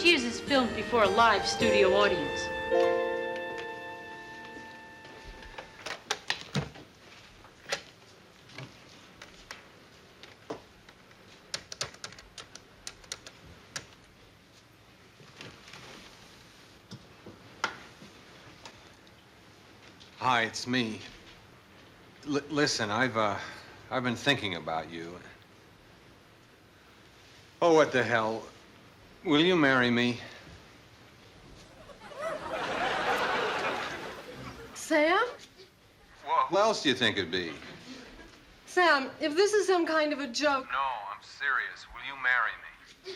Each year is filmed before a live studio audience. Hi, it's me. Listen, I've been thinking about you. Oh, what the hell? Will you marry me? Sam? What else do you think it'd be? Sam, if this is some kind of a joke... No, I'm serious. Will you marry me?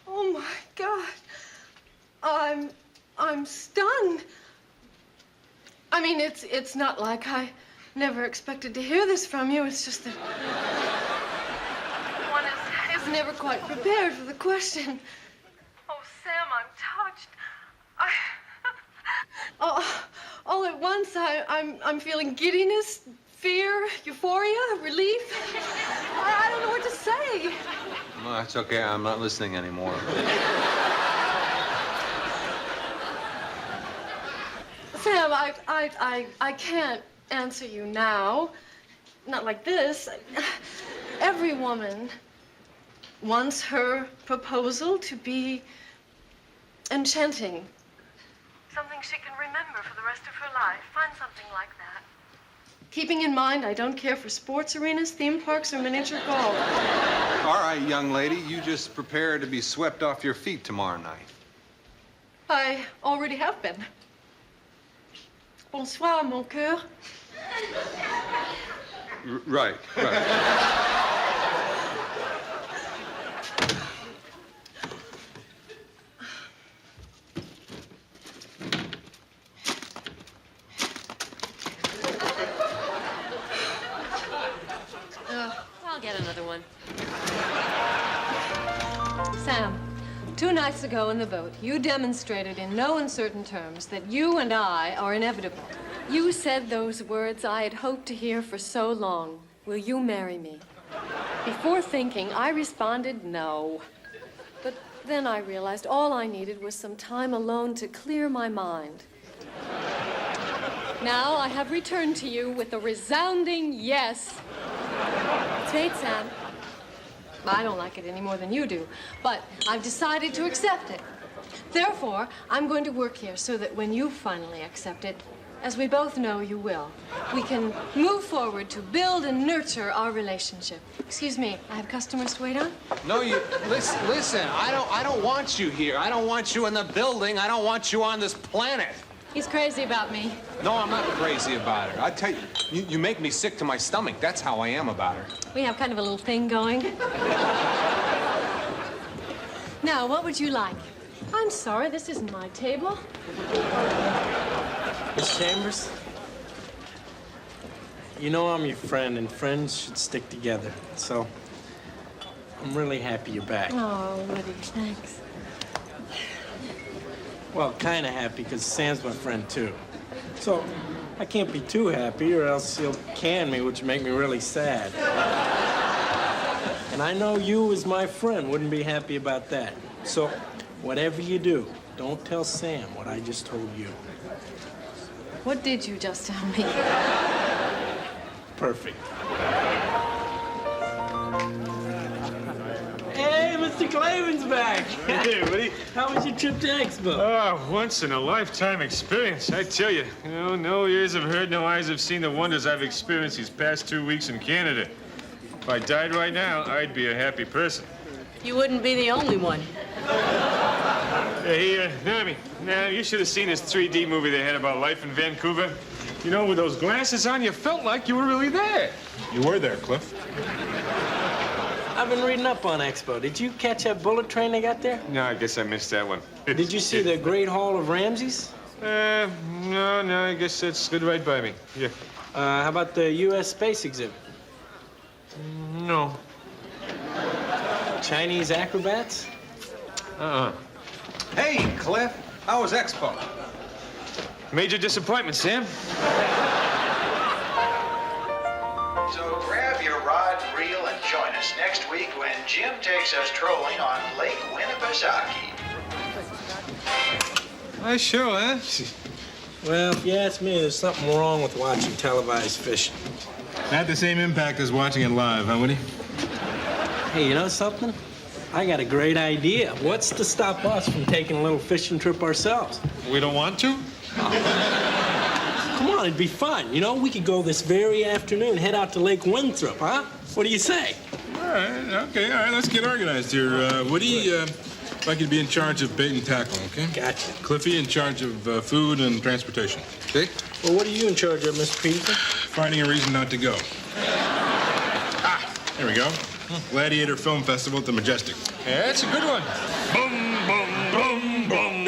Oh my God. I'm stunned. I mean, it's not like I never expected to hear this from you. It's just that one is never quite prepared for the question. Oh, Sam, I'm touched. All at once, I'm feeling giddiness, fear, euphoria, relief. I don't know what to say. No, that's okay. I'm not listening anymore. Sam, I can't answer you now. Not like this. Every woman wants her proposal to be enchanting. Something she can remember for the rest of her life. Find something like that. Keeping in mind, I don't care for sports arenas, theme parks, or miniature golf. All right, young lady, you just prepare to be swept off your feet tomorrow night. I already have been. Bonsoir, mon cœur. Right. I'll get another one. Sam, 2 nights ago in the boat, you demonstrated in no uncertain terms that you and I are inevitable. You said those words I had hoped to hear for so long. Will you marry me? Before thinking, I responded no. But then I realized all I needed was some time alone to clear my mind. Now I have returned to you with a resounding yes. It's fate, Sam. I don't like it any more than you do, but I've decided to accept it. Therefore, I'm going to work here so that when you finally accept it, as we both know you will, we can move forward to build and nurture our relationship. Excuse me, I have customers to wait on? No, you listen. I don't want you here. I don't want you in the building. I don't want you on this planet. He's crazy about me. No, I'm not crazy about her. I tell you, you make me sick to my stomach. That's how I am about her. We have kind of a little thing going. Now, what would you like? I'm sorry, this isn't my table. Miss Chambers, you know I'm your friend, and friends should stick together. So, I'm really happy you're back. Oh, Woody, thanks. Well, kind of happy, because Sam's my friend, too. So, I can't be too happy, or else he'll can me, which would make me really sad. And I know you, as my friend, wouldn't be happy about that. So, whatever you do, don't tell Sam what I just told you. What did you just tell me? Perfect. Hey, Mr. Clavin's back. Hey, Woody. How was your trip to Expo? Oh, once in a lifetime experience, I tell you. You know, no ears have heard, no eyes have seen the wonders I've experienced these past 2 weeks in Canada. If I died right now, I'd be a happy person. You wouldn't be the only one. Hey, Nami, now you should have seen this 3D movie they had about life in Vancouver. You know, with those glasses on, you felt like you were really there. You were there, Cliff. I've been reading up on Expo. Did you catch that bullet train they got there? No, I guess I missed that one. Did you see the Great Hall of Ramses? No, I guess that's good right by me. Yeah. How about the U.S. Space Exhibit? No. Chinese acrobats? Hey, Cliff. How was Expo? Major disappointment, Sam. So grab your rod and reel and join us next week when Jim takes us trolling on Lake Winnipesaukee. Nice show, huh? Well, if you ask me, there's something wrong with watching televised fishing. Not the same impact as watching it live, huh, Woody? Hey, you know something? I got a great idea. What's to stop us from taking a little fishing trip ourselves? We don't want to? Come on, it'd be fun. You know, we could go this very afternoon, head out to Lake Winthrop, huh? What do you say? All right, let's get organized here. Woody, if I could be in charge of bait and tackle, okay? Gotcha. Cliffy in charge of food and transportation, okay? Well, what are you in charge of, Mr. Peterson? Finding a reason not to go. There we go. Gladiator Film Festival at the Majestic. Yeah, that's a good one. Boom, boom, boom, boom.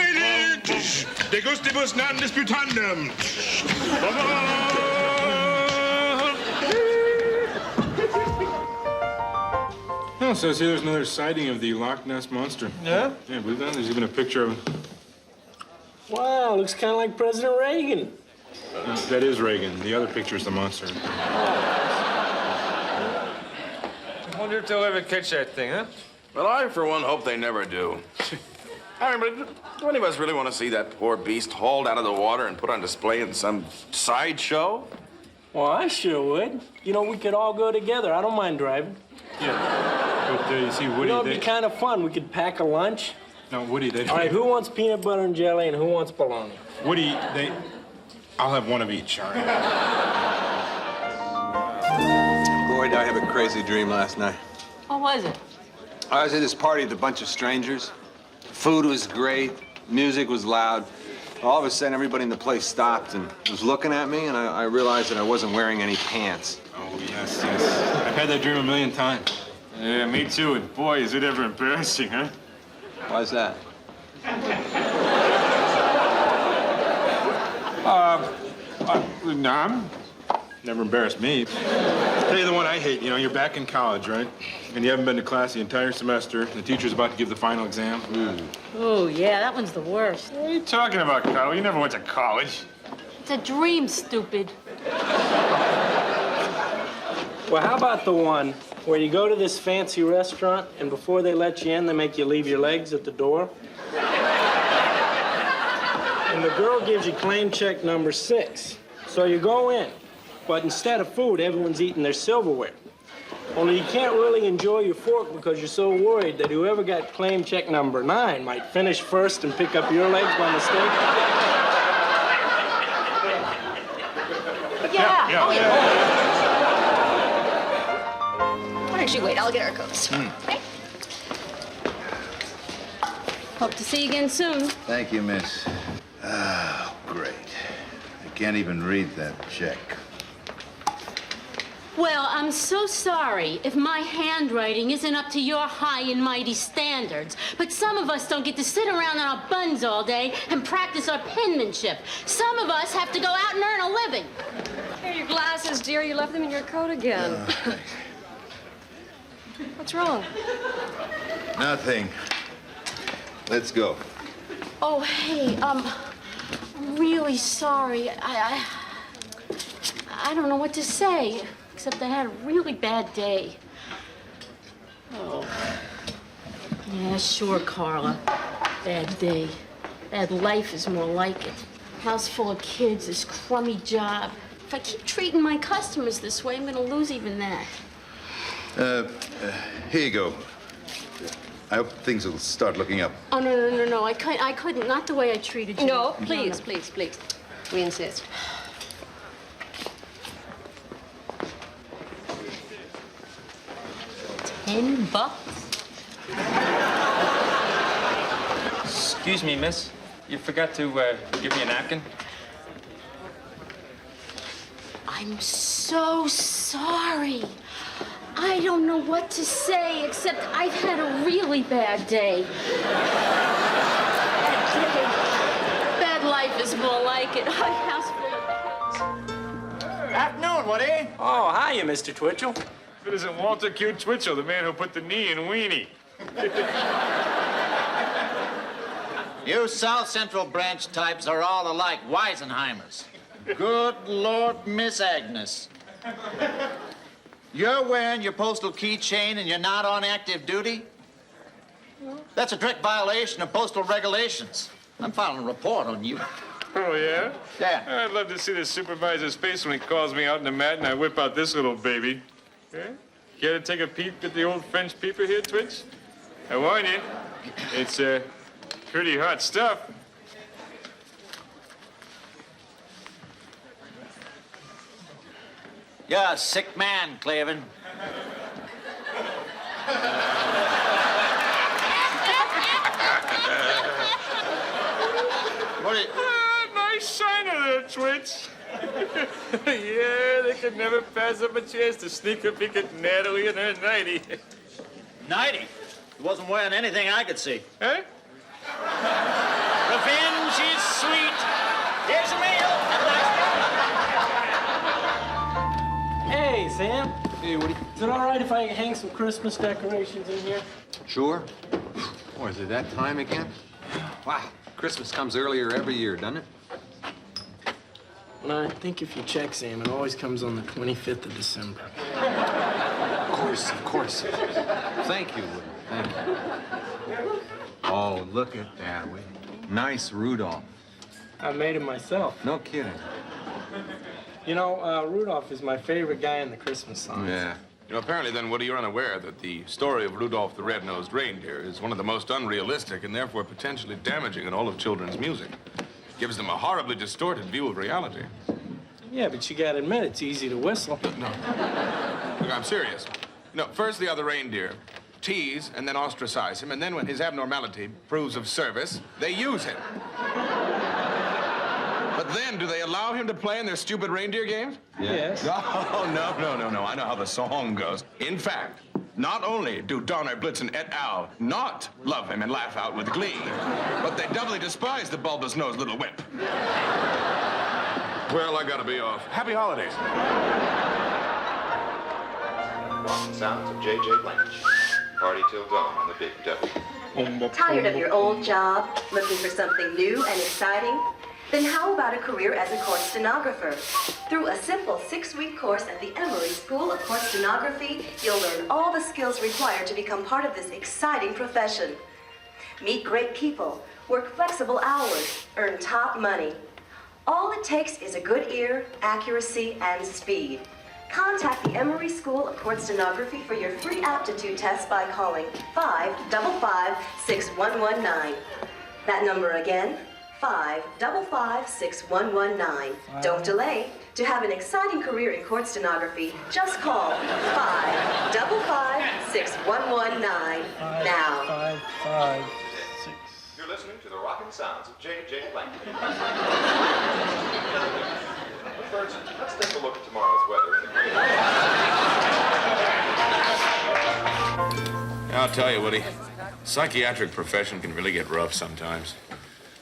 De gustibus non disputandum. Oh, so I see there's another sighting of the Loch Ness Monster. Yeah? Yeah, believe that? There's even a picture of him. Wow, looks kind of like President Reagan. That is Reagan. The other picture is the monster. I wonder if they'll ever catch that thing, huh? Well, I, for one, hope they never do. I mean, but do any of us really want to see that poor beast hauled out of the water and put on display in some sideshow? Well, I sure would. You know, we could all go together. I don't mind driving. Yeah. But you see, Woody, You know, it'd be kind of fun. We could pack a lunch. No, Woody, they... All right, who wants peanut butter and jelly and who wants bologna? Woody, they... I'll have one of each, all right? Boy, did I have a crazy dream last night. What was it? I was at this party with a bunch of strangers. Food was great, music was loud. All of a sudden, everybody in the place stopped and was looking at me, and I realized that I wasn't wearing any pants. Oh, yes. I've had that dream a million times. Yeah, me too, and boy, is it ever embarrassing, huh? Why's that? Nom? Never embarrassed me. Tell you the one I hate, you know, you're back in college, right? And you haven't been to class the entire semester. The teacher's about to give the final exam. Oh, yeah, that one's the worst. What are you talking about, Carla? You never went to college. It's a dream, stupid. Well, how about the one where you go to this fancy restaurant and before they let you in, they make you leave your legs at the door? And the girl gives you claim check number 6. So you go in, but instead of food, everyone's eating their silverware. Only you can't really enjoy your fork because you're so worried that whoever got claim check number 9 might finish first and pick up your legs by mistake. Yeah. Why don't you wait? I'll get our coats. Okay? Hope to see you again soon. Thank you, miss. Oh, great. I can't even read that check. Well, I'm so sorry if my handwriting isn't up to your high and mighty standards. But some of us don't get to sit around on our buns all day and practice our penmanship. Some of us have to go out and earn a living. Here are your glasses, dear. You left them in your coat again. What's wrong? Nothing. Let's go. Oh, hey, I'm really sorry. I don't know what to say, except I had a really bad day. Oh. Yeah, sure, Carla. Bad day. Bad life is more like it. House full of kids, this crummy job. If I keep treating my customers this way, I'm gonna lose even that. Here you go. I hope things will start looking up. Oh, no. I couldn't. Not the way I treated you. No, please, please, please. We insist. $10? Excuse me, miss. You forgot to give me a napkin? I'm so sorry. I don't know what to say, except I've had a really bad day. Bad life is more like it. A house full of kids. Afternoon, Woody. Oh, hiya, Mr. Twitchell. If it isn't Walter Q. Twitchell, the man who put the knee in Weenie. You South Central branch types are all alike Weisenheimers. Good Lord, Miss Agnes. Afternoon, Woody. Oh, hiya, Mr. Twitchell. If it isn't Walter Q. Twitchell, the man who put the knee in Weenie. You South Central branch types are all alike Weisenheimers. Good Lord, Miss Agnes. You're wearing your postal keychain and you're not on active duty? That's a direct violation of postal regulations. I'm filing a report on you. Oh, yeah? Yeah. I'd love to see the supervisor's face when he calls me out in the mat and I whip out this little baby. Yeah? Care to take a peep at the old French peeper here, Twitch? I warn you, it's pretty hot stuff. You're a sick man, Clavin. What are you... Nice shiner there, Twitch. Yeah, they could never pass up a chance to sneak a peek at Natalie in her nightie. Nighty? He wasn't wearing anything I could see. Huh? Revenge is sweet. Here's a meal. Hey, Sam. Hey, Woody. Is it all right if I hang some Christmas decorations in here? Sure. Boy, is it that time again? Wow, Christmas comes earlier every year, doesn't it? Well, I think if you check, Sam, it always comes on the 25th of December. Of course, of course. Thank you, Woody. Thank you. Oh, look at that, Woody. Nice Rudolph. I made it myself. No kidding. You know, Rudolph is my favorite guy in the Christmas songs. Yeah. You know, apparently then, Woody, you're unaware that the story of Rudolph the Red-Nosed Reindeer is one of the most unrealistic and therefore potentially damaging in all of children's music. It gives them a horribly distorted view of reality. Yeah, but you gotta admit, it's easy to whistle. No. Look, I'm serious. You know, first the other reindeer tease and then ostracize him, and then when his abnormality proves of service, they use him. But then, do they allow him to play in their stupid reindeer games? Yes. Oh, no. I know how the song goes. In fact, not only do Donner, Blitzen, et al. Not love him and laugh out with glee, but they doubly despise the bulbous-nosed little wimp. Well, I gotta be off. Happy holidays. Sounds of J.J. Blanche. Party till dawn on the Big W. Tired of your old job, looking for something new and exciting? Then how about a career as a court stenographer? Through a simple 6-week course at the Emory School of Court Stenography, you'll learn all the skills required to become part of this exciting profession. Meet great people, work flexible hours, earn top money. All it takes is a good ear, accuracy, and speed. Contact the Emory School of Court Stenography for your free aptitude test by calling 555-6119. That number again, 555-6119. Don't delay. To have an exciting career in court stenography, just call 555-6119 now. 556. You're listening to the rockin' sounds of J.J. Blanche. But first, let's take a look at tomorrow's weather in the great. I'll tell you, Woody, psychiatric profession can really get rough sometimes.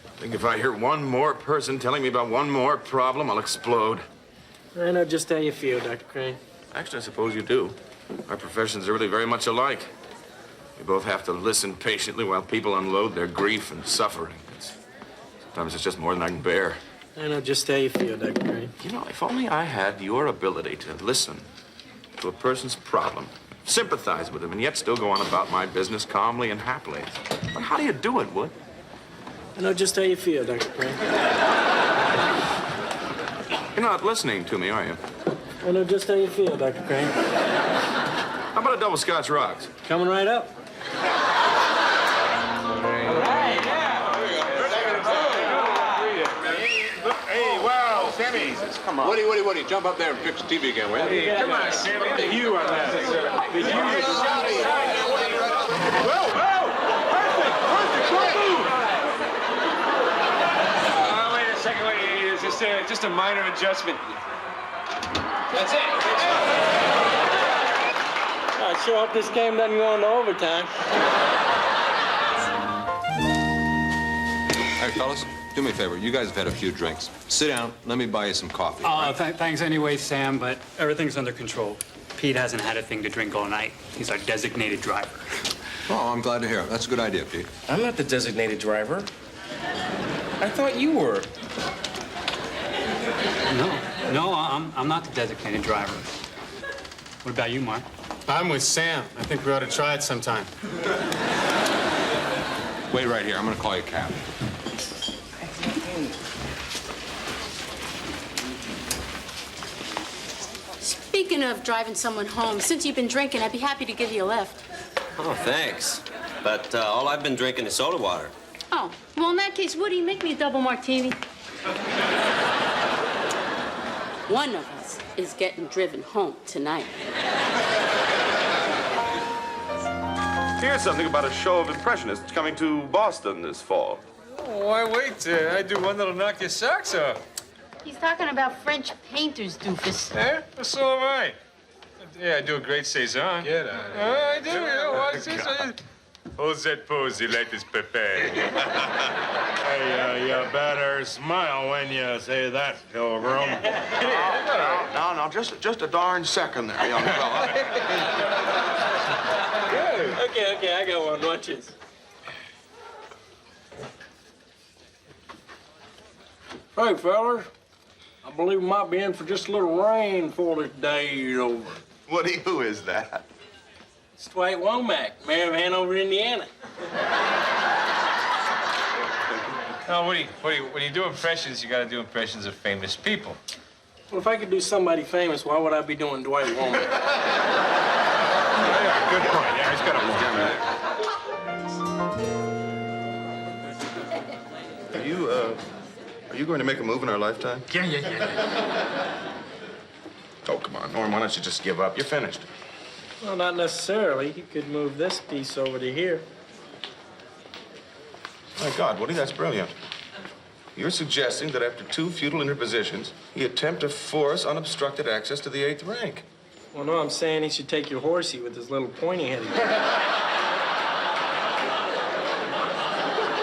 I think if I hear one more person telling me about one more problem, I'll explode. I know just how you feel, Dr. Crane. Actually, I suppose you do. Our professions are really very much alike. We both have to listen patiently while people unload their grief and suffering. Sometimes it's just more than I can bear. I know just how you feel, Dr. Crane. You know, if only I had your ability to listen to a person's problem, sympathize with him, and yet still go on about my business calmly and happily. But how do you do it, Wood? I know just how you feel, Dr. Crane. You're not listening to me, are you? I know just how you feel, Dr. Crane. How about a double Scotch rocks? Coming right up. Hey, wow, Sammy. Come on. Woody, jump up there and fix the TV again, will you? Hey, come on, Sammy. The hue on that. The hue. Whoa! Perfect! Don't move! Wait a second. It's just a minor adjustment. That's it. I sure hope this game doesn't go into overtime. Hey, fellas, do me a favor. You guys have had a few drinks. Sit down. Let me buy you some coffee. Oh, thanks anyway, Sam, but everything's under control. Pete hasn't had a thing to drink all night. He's our designated driver. Oh, I'm glad to hear it. That's a good idea, Pete. I'm not the designated driver. I thought you were. No, I'm not the designated driver. What about you, Mark? I'm with Sam. I think we ought to try it sometime. Wait right here. I'm going to call you a cab. Speaking of driving someone home, since you've been drinking, I'd be happy to give you a lift. Oh, thanks. But all I've been drinking is soda water. Oh, well, in that case, Woody, make me a double martini. One of us is getting driven home tonight. Here's something about a show of impressionists coming to Boston this fall. Oh, why wait? I do one that'll knock your socks off. He's talking about French painters, doofus. Eh? Well, so am I. Yeah, I do a great Cezanne. Get out of here. I do, you know what? Hold that pose, you like this Pepe. Hey, you better smile when you say that, Pilgrim. No, just a darn second there, young fella. Okay, I got one. Watch this. Hey, fellas. I believe we might be in for just a little rain before this day is over. Who is that? It's Dwight Womack, mayor of Hanover, Indiana. No, Woody, when you do impressions, you gotta do impressions of famous people. Well, if I could do somebody famous, why would I be doing Dwight Womack? Yeah, good point. Yeah, he's got a point. Are you going to make a move in our lifetime? Yeah. Oh, come on, Norm, why don't you just give up? You're finished. Well, not necessarily. You could move this piece over to here. My God, Woody, that's brilliant. You're suggesting that after 2 futile interpositions, he attempt to force unobstructed access to the 8th rank. Well, no, I'm saying he should take your horsey with his little pointy head.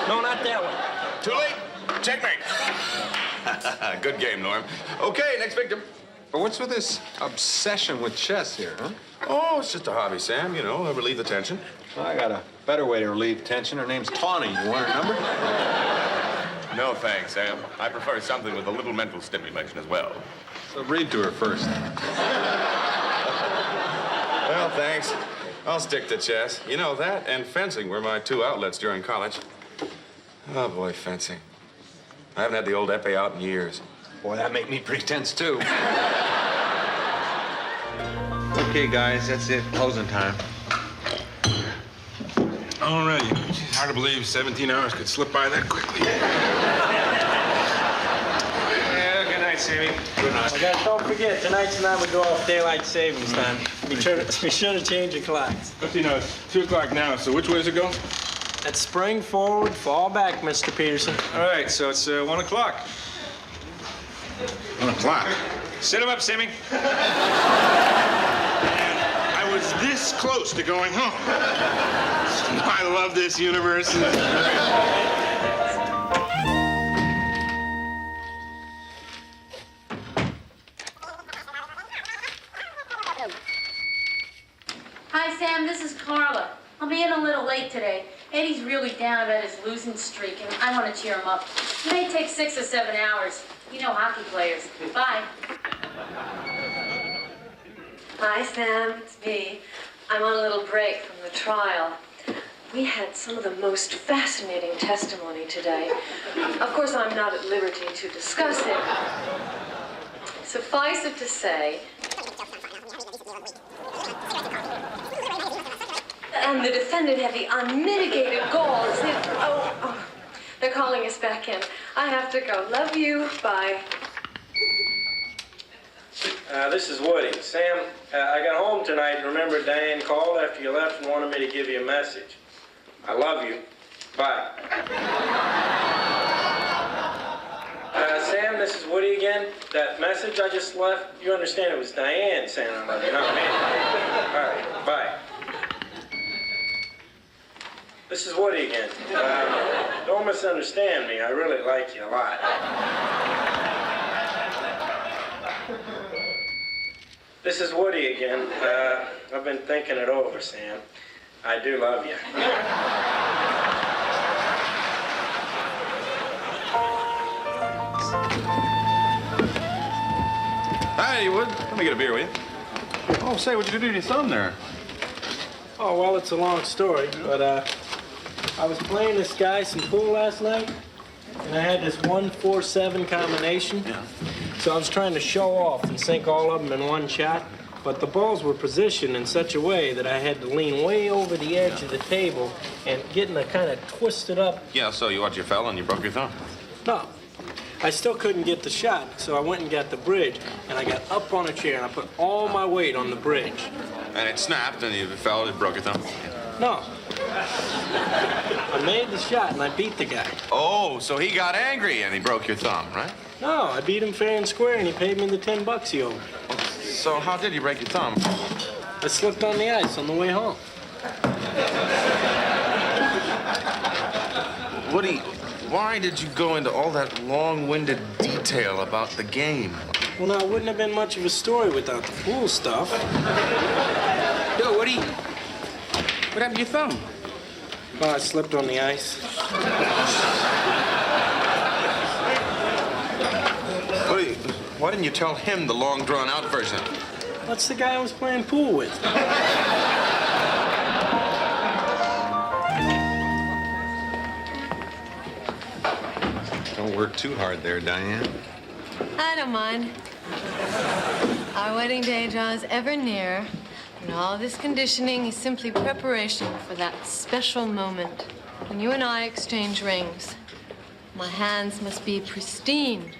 No, not that one. Too late. Checkmate. Good game, Norm. Okay, next victim. But what's with this obsession with chess here, huh? Oh, it's just a hobby, Sam. You know, relieve the tension. I got a better way to relieve tension. Her name's Tawny. You want her number? No, thanks, Sam. I prefer something with a little mental stimulation as well. So read to her first. Well, thanks. I'll stick to chess. You know, that and fencing were my 2 outlets during college. Oh, boy, fencing. I haven't had the old épée out in years. Boy, that make me pretty tense, too. Okay, guys, that's it. Closing time. Already. It's hard to believe 17 hours could slip by that quickly. Yeah, good night, Sammy. Good night. Well, guys, don't forget, tonight's the night we go off daylight savings time. Be sure to change your clocks. But, you know, it's 2 o'clock now, so which way does it go? That's spring forward, fall back, Mr. Peterson. All right, so it's 1 o'clock. 1 o'clock. Sit him up, Sammy. I was this close to going home. I love this universe. Hi, Sam. This is Carla. I'll be in a little late today. Eddie's really down about his losing streak, and I want to cheer him up. It may take 6 or 7 hours. You know hockey players. Bye. Hi, Sam. It's me. I'm on a little break from the trial. We had some of the most fascinating testimony today. Of course, I'm not at liberty to discuss it. Suffice it to say, and the defendant had the unmitigated gall as if, they're calling us back in. I have to go. Love you. Bye. This is Woody. Sam, I got home tonight and remember Diane called after you left and wanted me to give you a message. I love you. Bye. Sam, this is Woody again. That message I just left, you understand it was Diane saying I love you, not me. All right, bye. This is Woody again. Don't misunderstand me. I really like you a lot. This is Woody again. I've been thinking it over, Sam. I do love you. Hi, Wood. Let me get a beer with you. Oh, say, what'd you do to your thumb there? Oh, well, it's a long story, but I was playing this guy some pool last night, and I had this 1-4-7 combination. Yeah. So I was trying to show off and sink all of them in one shot, but the balls were positioned in such a way that I had to lean way over the edge of the table and getting a kind of twisted up. Yeah, so you fell and you broke your thumb. No, I still couldn't get the shot, so I went and got the bridge, and I got up on a chair and I put all my weight on the bridge. And it snapped and you fell and broke your thumb? No. I made the shot and I beat the guy. Oh, so he got angry and he broke your thumb, right? No, I beat him fair and square and he paid me the $10 he owed. So how did you break your thumb? I slipped on the ice on the way home. Woody, why did you go into all that long-winded detail about the game? Well, now, it wouldn't have been much of a story without the pool stuff. Yo, Woody, what happened to your thumb? Well, I slipped on the ice. Woody, why didn't you tell him the long, drawn-out version? That's the guy I was playing pool with. Don't work too hard there, Diane. I don't mind. Our wedding day draws ever nearer, and all this conditioning is simply preparation for that special moment when you and I exchange rings. My hands must be pristine,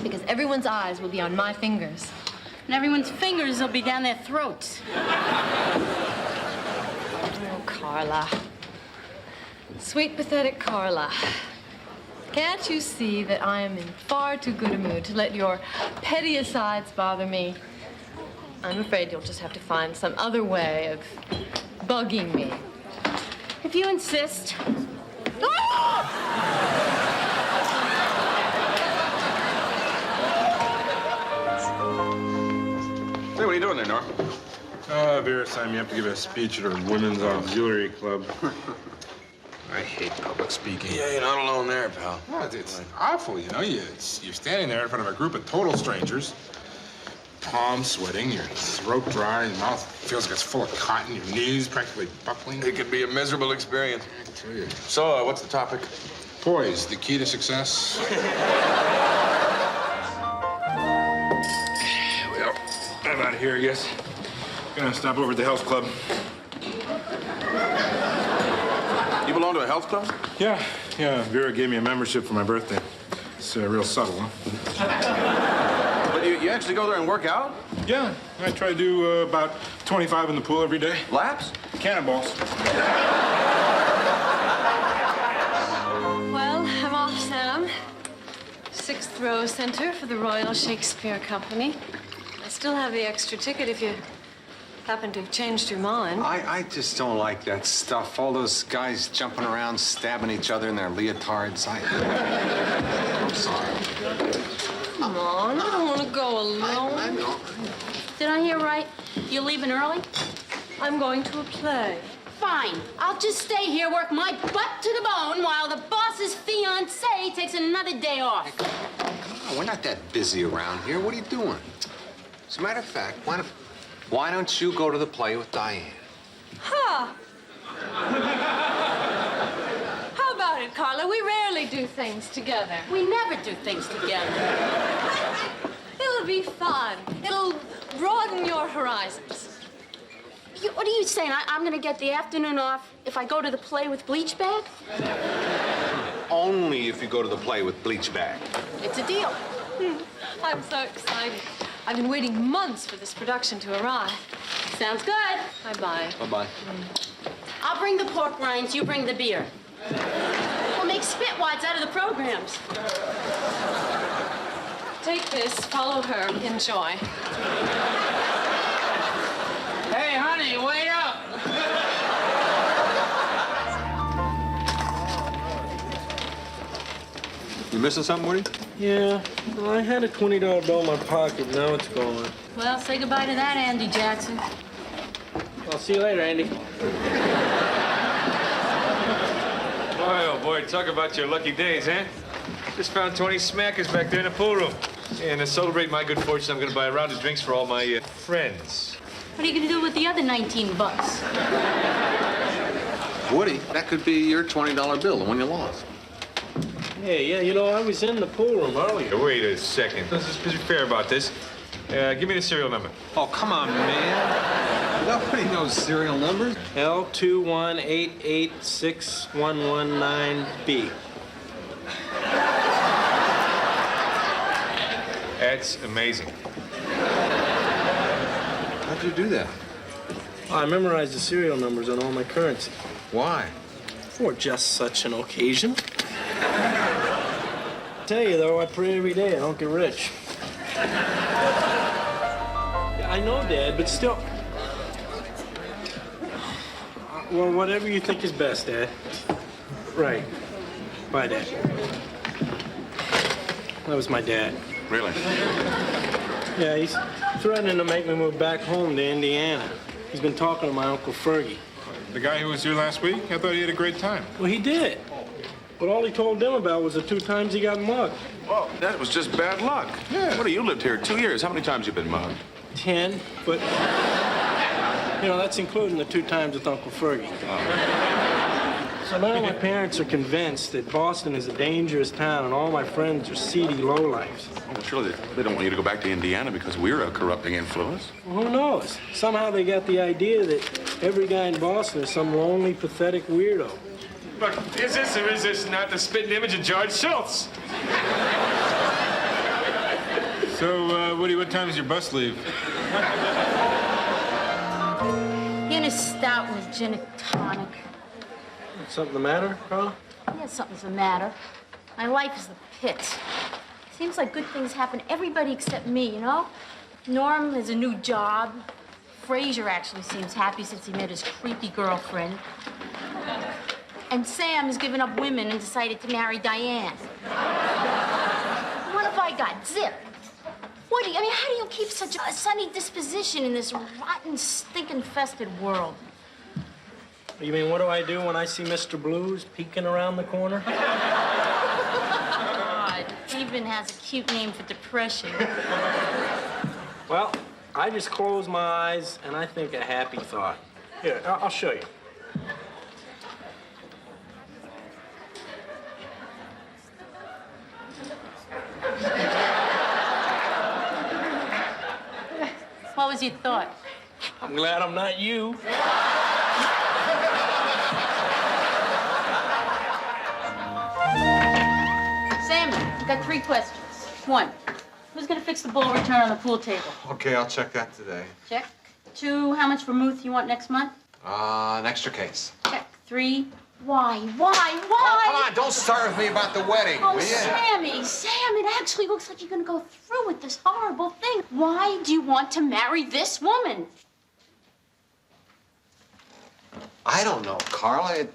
because everyone's eyes will be on my fingers. And everyone's fingers will be down their throats. Oh, Carla. Sweet, pathetic Carla. Can't you see that I am in far too good a mood to let your petty asides bother me? I'm afraid you'll just have to find some other way of bugging me. If you insist. Hey, what are you doing there, Norm? Vera signed me up to give a speech at her women's auxiliary club. I hate public speaking. Yeah, you're not alone there, pal. No, it's awful, you know. You're standing there in front of a group of total strangers, palms sweating, your throat dry, your mouth feels like it's full of cotton, your knees practically buckling. It could be a miserable experience. I tell you. So, what's the topic? Poise, the key to success. Well, I'm out of here, I guess. Gonna stop over at the health club. You belong to a health club? Yeah. Vera gave me a membership for my birthday. It's real subtle, huh? But you actually go there and work out? Yeah, I try to do about 25 in the pool every day. Laps? Cannonballs. Well, I'm off, Sam. 6th row center for the Royal Shakespeare Company. I still have the extra ticket if you happen to have changed your mind. I just don't like that stuff. All those guys jumping around, stabbing each other in their leotards. I'm sorry. Come on, I don't want to go alone. I know. Did I hear right? You're leaving early? I'm going to a play. Fine. I'll just stay here, work my butt to the bone while the boss's fiancé takes another day off. Oh, we're not that busy around here. What are you doing? As a matter of fact, why don't you go to the play with Diane? Huh. How about it, Carla? We rarely do things together. We never do things together. It'll be fun. It'll broaden your horizons. What are you saying? I'm gonna get the afternoon off if I go to the play with Bleach Bag? Only if you go to the play with Bleach Bag. It's a deal. I'm so excited. I've been waiting months for this production to arrive. Sounds good. Bye-bye. Bye-bye. I'll bring the pork rinds, you bring the beer. We'll make spitwads out of the programs. Take this, follow her, enjoy. Hey, honey, wait up! You missing something, Woody? Yeah, well, I had a $20 bill in my pocket. Now it's gone. Well, say goodbye to that, Andy Jackson. I'll see you later, Andy. Boy, oh boy, talk about your lucky days, huh? Just found 20 smackers back there in the pool room. And to celebrate my good fortune, I'm going to buy a round of drinks for all my friends. What are you gonna do with the other 19 bucks? Woody, that could be your $20 bill, the one you lost. Hey, yeah, you know, I was in the pool room earlier. Wait a second. Let's just be fair about this. Give me the serial number. Oh, come on, man. Nobody knows serial numbers. L2188619B. That's amazing. How'd you do that? I memorized the serial numbers on all my currency. Why? For just such an occasion. I tell you, though, I pray every day I don't get rich. I know, Dad, but still... Well, whatever you think is best, Dad. Right. Bye, Dad. That was my dad. Really? Yeah, he's threatening to make me move back home to Indiana. He's been talking to my Uncle Fergie. The guy who was here last week? I thought he had a great time. Well, he did. But all he told them about was the 2 times he got mugged. Well, that was just bad luck. Yeah. What, you lived here 2 years. How many times you been mugged? 10, but, you know, that's including the 2 times with Uncle Fergie. So now my parents are convinced that Boston is a dangerous town and all my friends are seedy lowlifes. Oh, surely they don't want you to go back to Indiana because we're a corrupting influence. Well, who knows? Somehow they got the idea that every guy in Boston is some lonely, pathetic weirdo. Look, is this or is this not the spitting image of George Schultz? So, Woody, what time does your bus leave? Guinness stout with gin and tonic. Something the matter, Carla? Yeah, something's the matter. My life is the pit. Seems like good things happen to everybody except me, you know? Norm has a new job. Frasier actually seems happy since he met his creepy girlfriend. And Sam has given up women and decided to marry Diane. What have I got? Zip. Woody, I mean, how do you keep such a sunny disposition in this rotten, stinking-infested world? You mean, what do I do when I see Mr. Blues peeking around the corner? God, even has a cute name for depression. Well, I just close my eyes and I think a happy thought. Here, I'll show you. What was your thought? I'm glad I'm not you. Sammy, I've got 3 questions. 1, who's gonna fix the ball return on the pool table? Okay, I'll check that today. Check. 2, how much vermouth you want next month? An extra case. Check. 3, why? Oh, come on, don't start with me about the wedding, Oh, will you? Sam, it actually looks like you're gonna go through with this horrible thing. Why do you want to marry this woman? I don't know, Carla.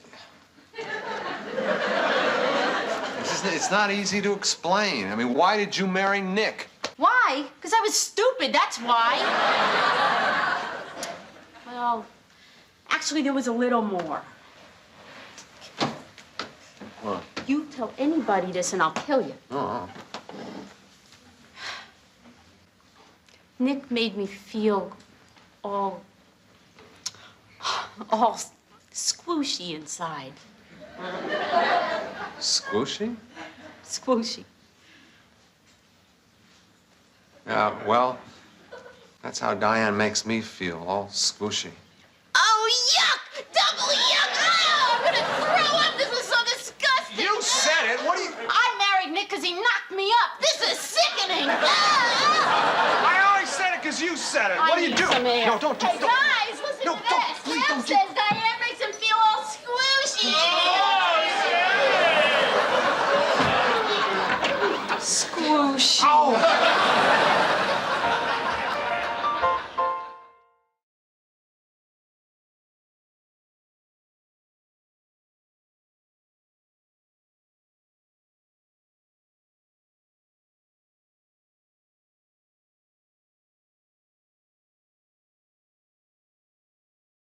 It's not easy to explain. I mean, why did you marry Nick? Why? Because I was stupid, that's why. Well, actually, there was a little more. What? You tell anybody this and I'll kill you. Oh. Nick made me feel all squishy inside. Squishy? Squishy. Well, that's how Diane makes me feel, all squishy. Oh, yuck! Double yuck! Oh, I'm gonna throw up! This is so disgusting! You said it! What do you... I married Nick because he knocked me up! This is sickening! I only said it because you said it! What do you do? No, don't do Hey, guys, listen to this! please Sam don't says Diane makes him feel all squishy! Squoosh. Oh,